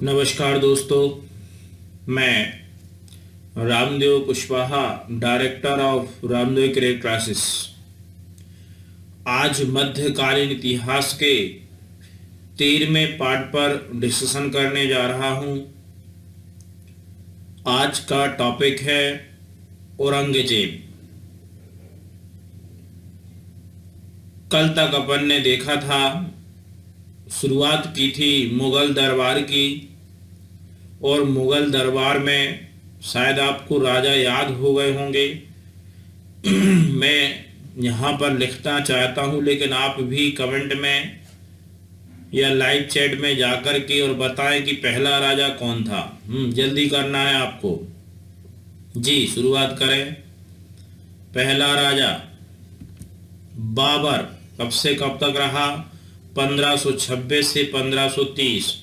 नमस्कार दोस्तों, मैं Ramdev Kushwaha, director of Ramdev career classes, आज मध्यकालीन इतिहास के 13वें पार्ट पर डिस्कशन करने जा रहा हूं। आज का टॉपिक है औरंगजेब। कल तक अपन ने देखा था, शुरुआत की थी मुगल दरबार की, और मुगल दरबार में शायद आपको राजा याद हो गए होंगे। मैं यहाँ पर लिखना चाहता हूँ, लेकिन आप भी कमेंट में या लाइव चैट में जाकर के और बताएं कि पहला राजा कौन था। जल्दी करना है आपको। जी, शुरुआत करें। पहला राजा बाबर कब से कब तक रहा? 1526 से 1530।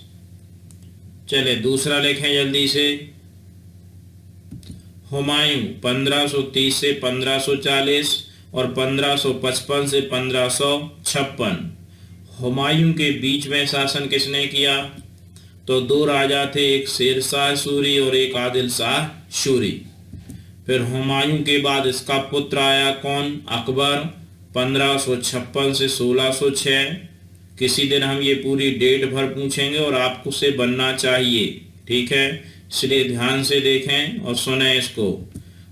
चले दूसरा लिखें जल्दी से। हुमायूं 1530 से 1540 और 1555 से 1556। हुमायूं के बीच में शासन किसने किया? तो दो राजा थे, एक शेर शाह सूरी और एक आदिल शाह सूरी। फिर हुमायूं के बाद इसका पुत्र आया कौन? अकबर, 1556 से 1606। किसी दिन हम ये पूरी डेट भर पूछेंगे और आपको से बनना चाहिए, ठीक है? इसलिए ध्यान से देखें और सुने इसको।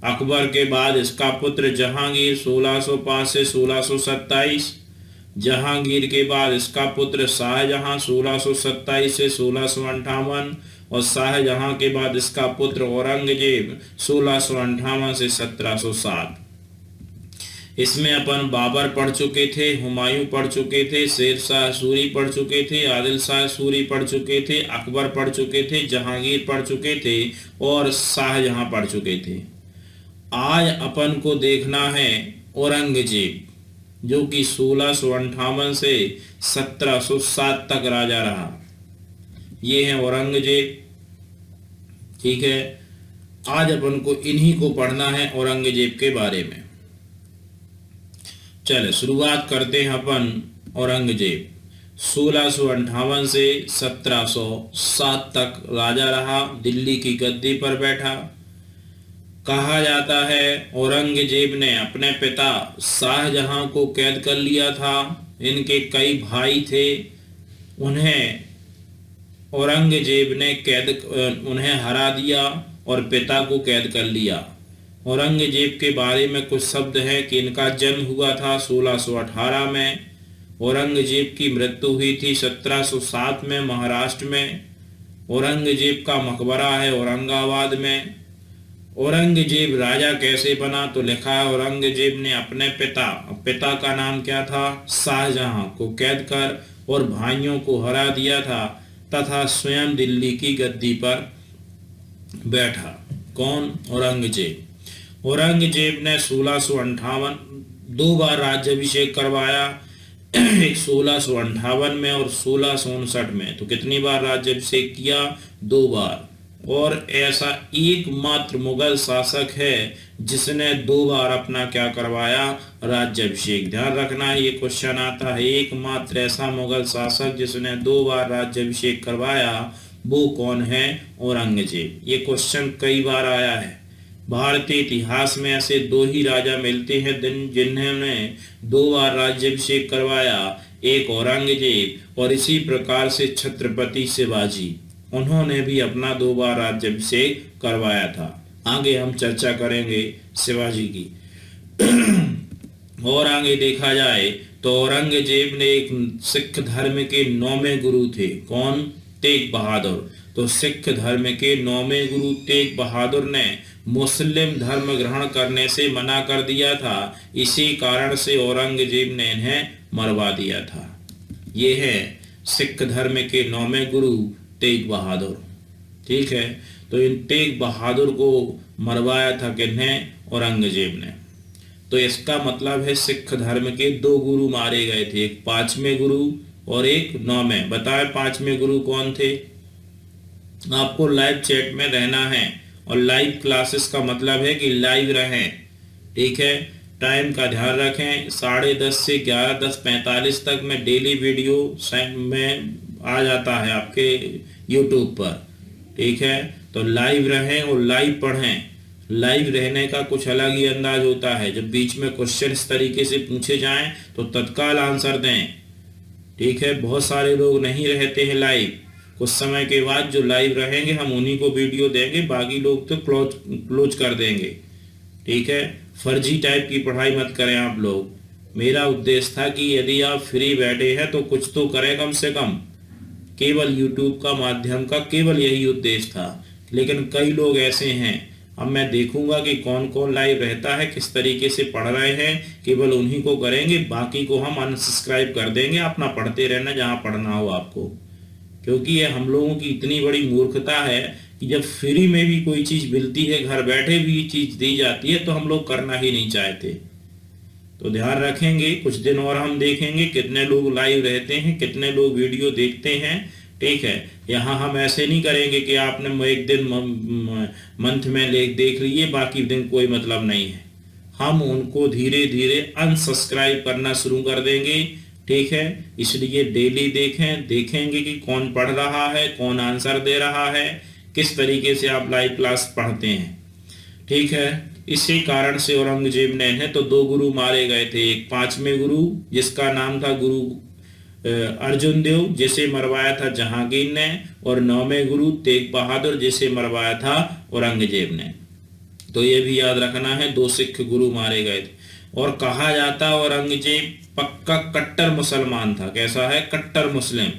अकबर के बाद इसका पुत्र जहांगीर 1605 से 1627। जहांगीर के बाद इसका पुत्र शाहजहां 1627 से 1658। और शाहजहां के बाद इसका पुत्र औरंगजेब 1658 से 1707। इसमें अपन बाबर पढ़ चुके थे, हुमायूं पढ़ चुके थे, शेर शाह सूरी पढ़ चुके थे, आदिल शाह सूरी पढ़ चुके थे, अकबर पढ़ चुके थे, जहांगीर पढ़ चुके थे और शाहजहां पढ़ चुके थे। आज अपन को देखना है औरंगजेब, जो कि 1658 से 1707 तक राजा रहा। ये है औरंगजेब, ठीक है? आज अपन को इन्हीं को पढ़ना है, औरंगजेब के बारे में। चले शुरुआत करते हैं अपन। औरंगजेब 1658 से 1707 तक राजा रहा, दिल्ली की गद्दी पर बैठा। कहा जाता है औरंगजेब ने अपने पिता शाहजहां को कैद कर लिया था। इनके कई भाई थे, उन्हें औरंगजेब ने उन्हें हरा दिया और पिता को कैद कर लिया। औरंगजेब के बारे में कुछ शब्द हैं कि इनका जन्म हुआ था 1618 में। औरंगजेब की मृत्यु हुई थी 1707 में महाराष्ट्र में। औरंगजेब का मकबरा है औरंगाबाद में। औरंगजेब राजा कैसे बना? तो लिखा है औरंगजेब ने अपने पिता का नाम क्या था? शाहजहां को कैद कर और भाइयों को हरा दिया था तथा स्वयं दिल्ली की गद्दी पर बैठा। कौन? औरंगजेब। औरंगजेब ने 1658 दो बार राज्याभिषेक करवाया, एक 1658 में और 1659 में। तो कितनी बार राज्याभिषेक किया? दो बार। और ऐसा एकमात्र मुगल शासक है जिसने दो बार अपना क्या करवाया? राज्याभिषेक। ध्यान रखना है, ये क्वेश्चन आता है, एकमात्र ऐसा मुगल शासक जिसने दो बार राज्याभिषेक करवाया, वो कौन है? औरंगजेब। ये क्वेश्चन कई बार आया है। भारतीय इतिहास में ऐसे दो ही राजा मिलते हैं जिन्होंने दो बार राज्याभिषेक करवाया, एक औरंगजेब और इसी प्रकार से छत्रपति शिवाजी, उन्होंने भी अपना दो बार राज्याभिषेक करवाया था। आगे हम चर्चा करेंगे शिवाजी की। और आगे देखा जाए तो औरंगजेब ने एक सिख धर्म के 9वें गुरु थे। कौन? तेग बहादुर। तो सिख धर्म के 9वें गुरु तेग बहादुर ने मुस्लिम धर्म ग्रहण करने से मना कर दिया था। इसी कारण से औरंगजेब ने इन्हें मरवा दिया था। ये है सिख धर्म के 9वें गुरु तेग बहादुर, ठीक है? तो इन तेग बहादुर को मरवाया था किन्हें? औरंगजेब ने। तो इसका मतलब है सिख धर्म के दो गुरु मारे गए थे, एक 5वें गुरु और एक 9वें। बताए 5वें गुरु कौन थे? आपको लाइव चैट में रहना है, और लाइव क्लासेस का मतलब है कि लाइव रहें, ठीक है? टाइम का ध्यान रखें। 10:30 से 11:45 तक में डेली वीडियो में आ जाता है आपके यूट्यूब पर। ठीक है, तो लाइव रहें और लाइव पढ़ें। लाइव रहने का कुछ अलग ही अंदाज होता है। जब बीच में क्वेश्चन इस तरीके से पूछे जाएं तो तत्काल आंसर दें। ठीक है, बहुत सारे लोग नहीं रहते हैं लाइव। कुछ समय के बाद जो लाइव रहेंगे हम उन्हीं को वीडियो देंगे, बाकी लोग तो क्लोज कर देंगे। ठीक है, फर्जी टाइप की पढ़ाई मत करें आप लोग। मेरा उद्देश्य था कि यदि आप फ्री बैठे हैं तो कुछ तो करें कम से कम। केवल यूट्यूब का माध्यम का केवल यही उद्देश्य था, लेकिन कई लोग ऐसे हैं। अब मैं देखूंगा कि कौन कौन लाइव रहता है, किस तरीके से पढ़ रहे हैं, केवल उन्हीं को करेंगे, बाकी को हम अनसब्सक्राइब कर देंगे। अपना पढ़ते रहना जहां पढ़ना हो आपको, क्योंकि ये हम लोगों की इतनी बड़ी मूर्खता है कि जब फ्री में भी कोई चीज मिलती है, घर बैठे भी चीज दी जाती है, तो हम लोग करना ही नहीं चाहते। तो ध्यान रखेंगे, कुछ दिन और हम देखेंगे कितने लोग लाइव रहते हैं, कितने लोग वीडियो देखते हैं। ठीक है, यहाँ हम ऐसे नहीं करेंगे कि आपने एक दिन मंथ में देख लिए, बाकी दिन कोई मतलब नहीं है। हम उनको धीरे धीरे अनसब्सक्राइब करना शुरू कर देंगे। ठीक है, इसलिए डेली देखेंगे कि कौन पढ़ रहा है, कौन आंसर दे रहा है, किस तरीके से आप लाइव क्लास पढ़ते हैं। ठीक है, इसी कारण से औरंगजेब ने इन्हें तो 2 गुरु मारे गए थे। एक 5वें गुरु जिसका नाम था गुरु अर्जुन देव, जिसे मरवाया था जहांगीर ने, और 9वें गुरु तेग बहादुर, जिसे मरवाया था औरंगजेब ने। तो ये भी याद रखना है, 2 सिख गुरु मारे गए थे। और कहा जाता औरंगजेब पक्का कट्टर मुसलमान था। कैसा है? कट्टर मुस्लिम।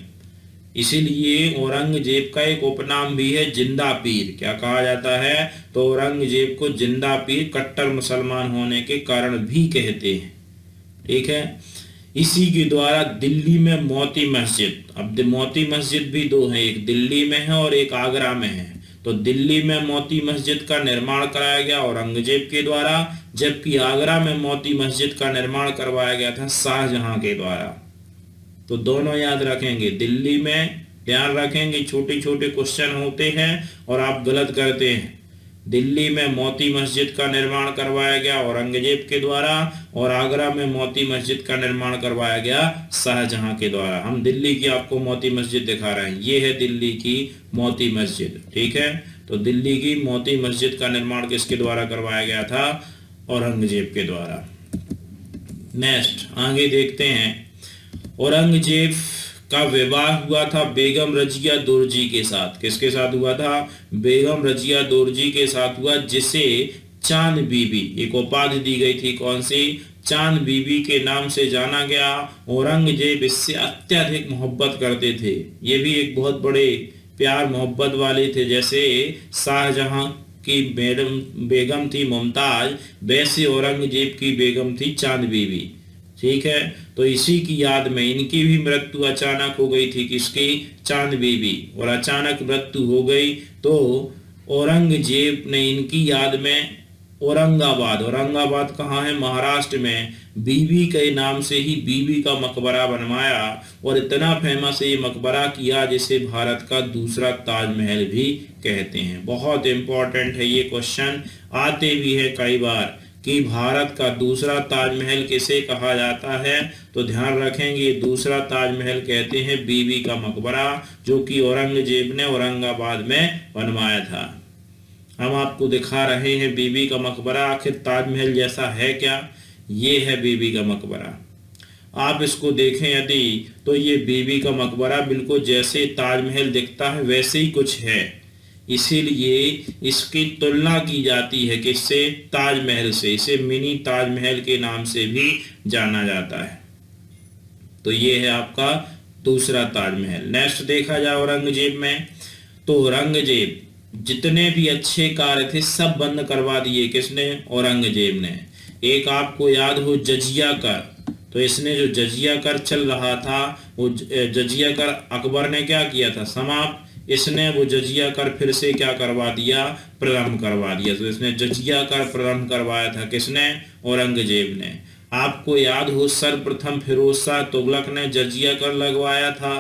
इसीलिए औरंगजेब का एक उपनाम भी है जिंदा पीर। क्या कहा जाता है? तो औरंगजेब को जिंदा पीर कट्टर मुसलमान होने के कारण भी कहते हैं। ठीक है, इसी के द्वारा दिल्ली में मोती मस्जिद, अब मोती मस्जिद भी 2 हैं, एक दिल्ली में है और एक आगरा में है। तो दिल्ली में मोती मस्जिद का निर्माण कराया गया औरंगजेब के द्वारा, जबकि आगरा में मोती मस्जिद का निर्माण करवाया गया था शाहजहां के द्वारा। तो दोनों याद रखेंगे। दिल्ली में ध्यान रखेंगे, छोटे छोटे क्वेश्चन होते हैं और आप गलत करते हैं। दिल्ली में मोती मस्जिद का निर्माण करवाया गया औरंगजेब के द्वारा, और आगरा में मोती मस्जिद का निर्माण करवाया गया शाहजहां के द्वारा। हम दिल्ली की आपको मोती मस्जिद दिखा रहे हैं, ये है दिल्ली की मोती मस्जिद। ठीक है, तो दिल्ली की मोती मस्जिद का निर्माण किसके द्वारा करवाया गया था? औरंगजेब के द्वारा। नेक्स्ट आगे देखते हैं, औरंगजेब का विवाह हुआ था बेगम रजिया दोरजी के साथ। किसके साथ हुआ था? बेगम रजिया दोरजी के साथ हुआ, जिसे चांद बीबी एक उपाधि दी गई थी। कौन सी? चांद बीबी के नाम से जाना गया। औरंगजेब इससे अत्यधिक मोहब्बत करते थे। ये भी एक बहुत बड़े प्यार मोहब्बत वाले थे। जैसे शाहजहां की बेगम थी मुमताज, वैसे औरंगजेब की बेगम थी चांद बीबी। ठीक है, तो इसी की याद में इनकी भी मृत्यु अचानक हो गई थी। किसकी? चांद बीबी। और अचानक मृत्यु हो गई तो औरंगजेब ने इनकी याद में औरंगाबाद कहाँ है? महाराष्ट्र में। बीबी के नाम से ही बीबी का मकबरा बनवाया, और इतना फेमस है ये मकबरा किया जिसे भारत का दूसरा ताजमहल भी कहते हैं। बहुत इंपॉर्टेंट है ये क्वेश्चन, आते भी है कई बार कि भारत का दूसरा ताजमहल किसे कहा जाता है। तो ध्यान रखेंगे, दूसरा ताजमहल कहते हैं बीबी का मकबरा, जो कि औरंगजेब ने औरंगाबाद में बनवाया था। हम आपको दिखा रहे हैं बीबी का मकबरा। आखिर ताजमहल जैसा है क्या? ये है बीबी का मकबरा। आप इसको देखें यदि, तो ये बीबी का मकबरा बिल्कुल जैसे ताजमहल दिखता है वैसे ही कुछ है। इसीलिए इसकी तुलना की जाती है किससे? ताजमहल से। इसे मिनी ताजमहल के नाम से भी जाना जाता है। तो ये है आपका दूसरा ताजमहल। नेक्स्ट देखा जाए औरंगजेब में, तो औरंगजेब जितने भी अच्छे कार्य थे सब बंद करवा दिए। किसने? औरंगजेब ने। एक आपको याद हो जजिया कर, तो इसने जो जजिया कर चल रहा था, वो जजिया कर अकबर ने क्या किया था? समाप्त। इसने वो जजिया कर फिर से क्या करवा दिया? प्रारंभ करवा दिया। तो इसने जजिया कर प्रारंभ करवाया था। किसने? औरंगजेब ने। आपको याद हो सर्वप्रथम फिरोज शाह तुगलक ने जजिया कर लगवाया था,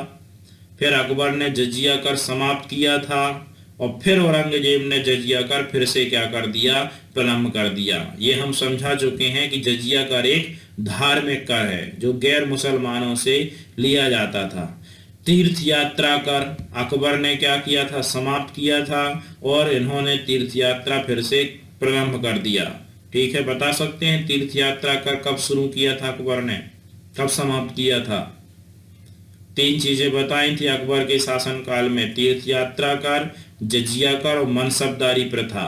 फिर अकबर ने जजिया कर समाप्त किया था, और फिर औरंगजेब ने जजिया कर फिर से क्या कर दिया? प्रारंभ कर दिया। ये हम समझा चुके हैं कि जजिया कर एक धार्मिक कर है जो गैर मुसलमानों से लिया जाता था। तीर्थ यात्रा कर अकबर ने क्या किया था, समाप्त किया था, और इन्होंने तीर्थ यात्रा फिर से प्रारंभ कर दिया। ठीक है, बता सकते हैं तीर्थ यात्रा कर कब शुरू किया था अकबर ने, कब समाप्त किया था? 3 चीजें बताई थी अकबर के शासन काल में, तीर्थ यात्रा कर, जजिया कर और मनसबदारी प्रथा।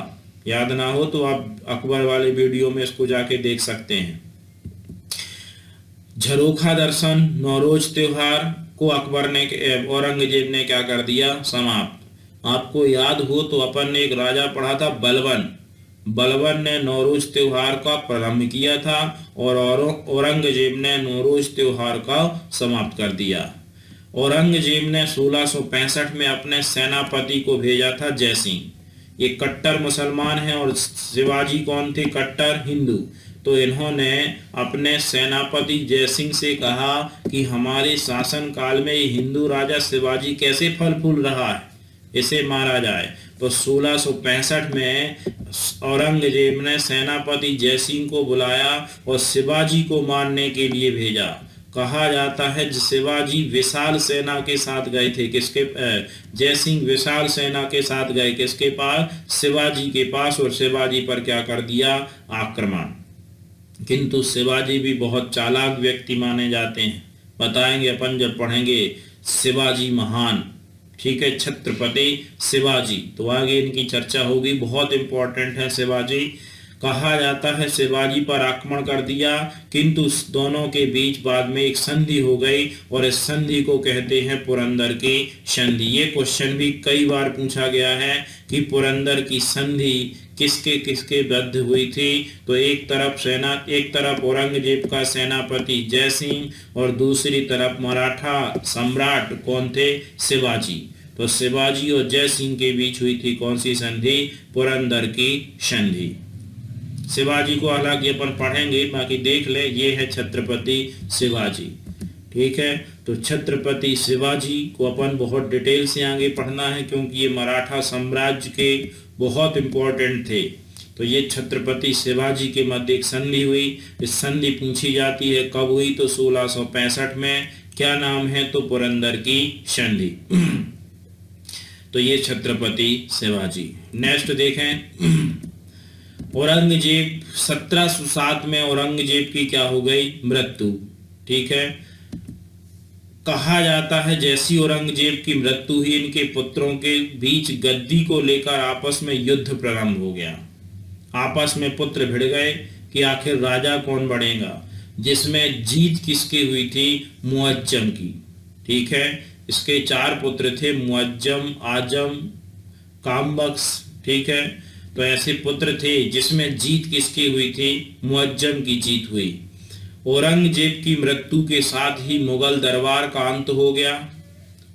याद ना हो तो आप अकबर वाले वीडियो में इसको जाके देख सकते हैं। झरोखा दर्शन, नौरोज त्योहार को अकबर ने, औरंगजेब ने क्या कर दिया, समाप्त। आपको याद हो तो अपन ने एक राजा पढ़ा था बलबन, बलबन ने नौरोज त्योहार का प्रारंभ किया था और औरंगजेब ने नौरोज त्योहार का समाप्त कर दिया। औरंगजेब ने 1665 में अपने सेनापति को भेजा था जयसिंह, ये कट्टर मुसलमान हैं, और शिवाजी कौन थे, कट्टर हिंदू। तो इन्होंने अपने सेनापति जयसिंह से कहा कि हमारे शासन काल में ये हिंदू राजा शिवाजी कैसे फल फूल रहा है, इसे मारा जाए। तो 1665 में औरंगजेब ने सेनापति जयसिंह को बुलाया और शिवाजी को मारने के लिए भेजा। कहा जाता है शिवाजी विशाल सेना के साथ गए थे, किसके, जयसिंह विशाल सेना के साथ गए किसके पास, शिवाजी के पास, और शिवाजी पर क्या कर दिया, आक्रमण। किंतु शिवाजी भी बहुत चालाक व्यक्ति माने जाते हैं, बताएंगे अपन जब पढ़ेंगे शिवाजी महान। ठीक है, छत्रपति शिवाजी, तो आगे इनकी चर्चा होगी, बहुत इंपॉर्टेंट है शिवाजी। कहा जाता है शिवाजी पर आक्रमण कर दिया, किंतु दोनों के बीच बाद में एक संधि हो गई, और इस संधि को कहते हैं पुरंदर की संधि। ये क्वेश्चन भी कई बार पूछा गया है कि पुरंदर की संधि किसके किसके विरुद्ध हुई थी। तो एक तरफ औरंगजेब का सेनापति जयसिंह और दूसरी तरफ मराठा सम्राट कौन थे, शिवाजी। तो शिवाजी और जयसिंह के बीच हुई थी कौन सी संधि, पुरंदर की संधि। शिवाजी को हालांकि अपन पढ़ेंगे, बाकी देख ले, ये है छत्रपति शिवाजी। ठीक है, तो छत्रपति शिवाजी को अपन बहुत डिटेल से आगे पढ़ना है, क्योंकि ये मराठा साम्राज्य के बहुत इंपॉर्टेंट थे। तो ये छत्रपति शिवाजी के मध्य एक संधि हुई। इस संधि पूछी जाती है कब हुई, तो 1665 में। क्या नाम है, तो पुरंदर की संधि। तो ये छत्रपति शिवाजी। नेक्स्ट देखें, औरंगजेब 1707 में औरंगजेब की क्या हो गई, मृत्यु। ठीक है, कहा जाता है जैसी औरंगजेब की मृत्यु हुई, इनके पुत्रों के बीच गद्दी को लेकर आपस में युद्ध प्रारंभ हो गया। आपस में पुत्र भिड़ गए कि आखिर राजा कौन बनेगा, जिसमें जीत किसकी हुई थी, मुअज्जम की। ठीक है, इसके 4 पुत्र थे, मुअज्जम, आजम, कामबख्श। ठीक है, तो ऐसे पुत्र थे जिसमें जीत किसकी हुई थी, मुअज्जम की जीत हुई। औरंगजेब की मृत्यु के साथ ही मुगल दरबार का अंत हो गया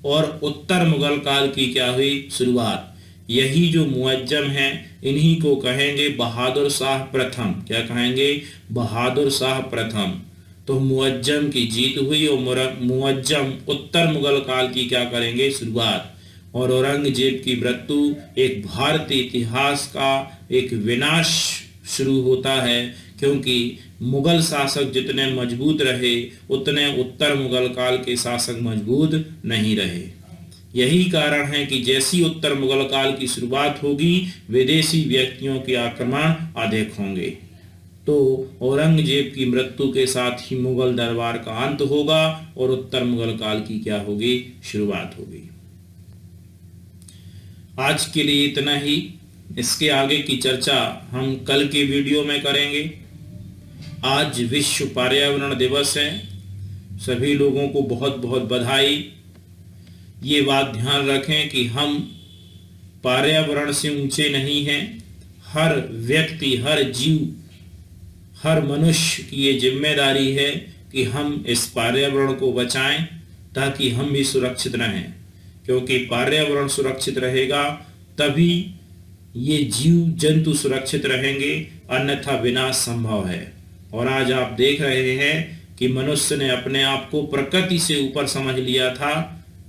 और उत्तर मुगल काल की क्या हुई, शुरुआत। यही जो मुअज्जम है, इन्हीं को कहेंगे बहादुर शाह प्रथम। क्या कहेंगे, बहादुर शाह प्रथम। तो मुअज्जम की जीत हुई और मुअज्जम उत्तर मुगल काल की क्या करेंगे, शुरुआत। और औरंगजेब की मृत्यु एक भारतीय इतिहास का एक विनाश शुरू होता है, क्योंकि मुगल शासक जितने मजबूत रहे उतने उत्तर मुगल काल के शासक मजबूत नहीं रहे। यही कारण है कि जैसी उत्तर मुगल काल की शुरुआत होगी, विदेशी व्यक्तियों के आक्रमण अधिक होंगे। तो औरंगजेब की मृत्यु के साथ ही मुगल दरबार का अंत होगा और उत्तर मुगल काल की क्या होगी, शुरुआत होगी। आज के लिए इतना ही। इसके आगे की चर्चा हम कल के वीडियो में करेंगे। आज विश्व पर्यावरण दिवस है, सभी लोगों को बहुत बहुत बधाई। ये बात ध्यान रखें कि हम पर्यावरण से ऊंचे नहीं हैं। हर व्यक्ति, हर जीव, हर मनुष्य की ये जिम्मेदारी है कि हम इस पर्यावरण को बचाएं ताकि हम भी सुरक्षित रहें, क्योंकि पर्यावरण सुरक्षित रहेगा तभी ये जीव जंतु सुरक्षित रहेंगे, अन्यथा विनाश संभव है। और आज आप देख रहे हैं कि मनुष्य ने अपने आप को प्रकृति से ऊपर समझ लिया था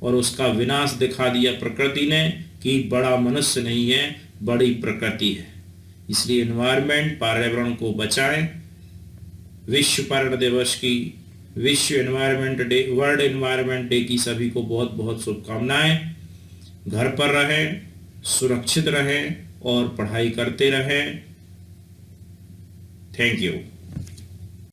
और उसका विनाश दिखा दिया प्रकृति ने कि बड़ा मनुष्य नहीं है, बड़ी प्रकृति है। इसलिए एनवायरनमेंट, पर्यावरण को बचाएं। विश्व पर्यावरण दिवस की विश्व environment day, world environment day की सभी को बहुत बहुत शुभकामनाएं। घर पर रहें, सुरक्षित रहें और पढ़ाई करते रहें। Thank you.